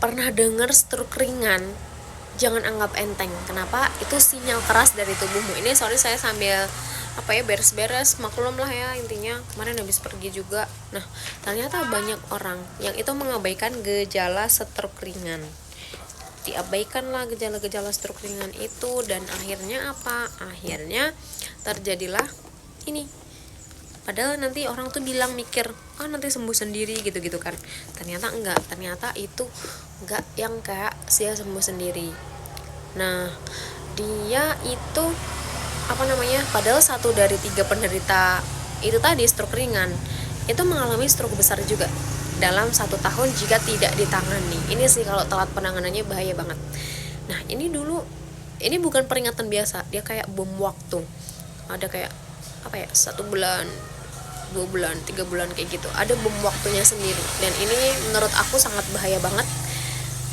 pernah dengar stroke ringan, jangan anggap enteng. Kenapa? Itu sinyal keras dari tubuhmu. Ini sorry saya sambil beres-beres, maklum lah ya, intinya kemarin habis pergi juga. Nah, ternyata banyak orang yang itu mengabaikan gejala stroke ringan. Diabaikanlah gejala-gejala stroke ringan itu, dan akhirnya apa? Akhirnya terjadilah ini. Padahal nanti orang tuh bilang mikir, nanti sembuh sendiri gitu-gitu kan. Ternyata enggak, ternyata itu enggak yang kayak dia sembuh sendiri. Nah, dia itu padahal 1 dari 3 penderita itu tadi stroke ringan itu mengalami stroke besar juga dalam 1 tahun jika tidak ditangani. Ini sih kalau telat penanganannya bahaya banget. Nah, ini bukan peringatan biasa, dia kayak bom waktu. Ada kayak 1 bulan, 2 bulan, 3 bulan kayak gitu. Ada bom waktunya sendiri. Dan ini menurut aku sangat bahaya banget.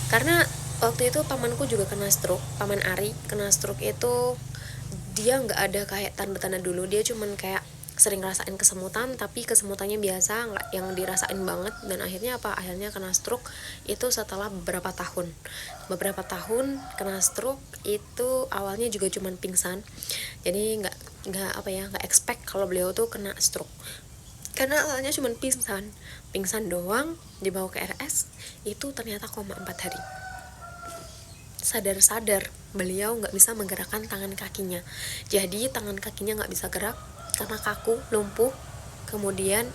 Karena waktu itu pamanku juga kena stroke, paman Ari kena stroke itu dia nggak ada kayak tanda-tanda dulu, dia cuman kayak sering rasain kesemutan, tapi kesemutannya biasa, nggak yang dirasain banget. Dan akhirnya kena stroke itu setelah beberapa tahun kena stroke. Itu awalnya juga cuman pingsan, jadi nggak expect kalau beliau tuh kena stroke, karena awalnya cuman pingsan doang, dibawa ke RS, itu ternyata koma 4 hari. Sadar beliau nggak bisa menggerakkan tangan kakinya, jadi tangan kakinya nggak bisa gerak karena kaku, lumpuh. Kemudian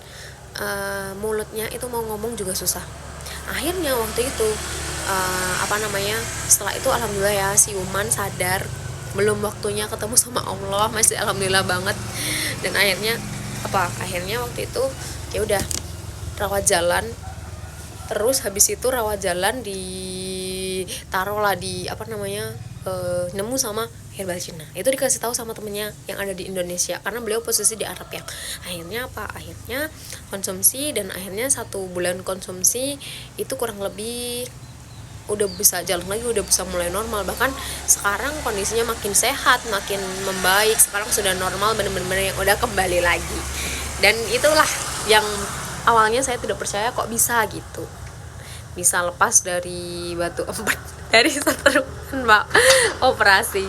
mulutnya itu mau ngomong juga susah. Akhirnya waktu itu setelah itu alhamdulillah ya, si Uman sadar, belum waktunya ketemu sama Allah, masih alhamdulillah banget. Dan akhirnya waktu itu ya udah rawat jalan. Terus habis itu rawat jalan ditaruhlah di nemu sama herbal Cina. Itu dikasih tahu sama temennya yang ada di Indonesia, karena beliau posisi di Arab ya. Akhirnya konsumsi, dan akhirnya 1 bulan konsumsi itu kurang lebih udah bisa jalan lagi, udah bisa mulai normal. Bahkan sekarang kondisinya makin sehat, makin membaik. Sekarang sudah normal, bener-bener yang udah kembali lagi. Dan itulah yang awalnya saya tidak percaya kok bisa gitu, bisa lepas dari batu 4 dari seterukan operasi.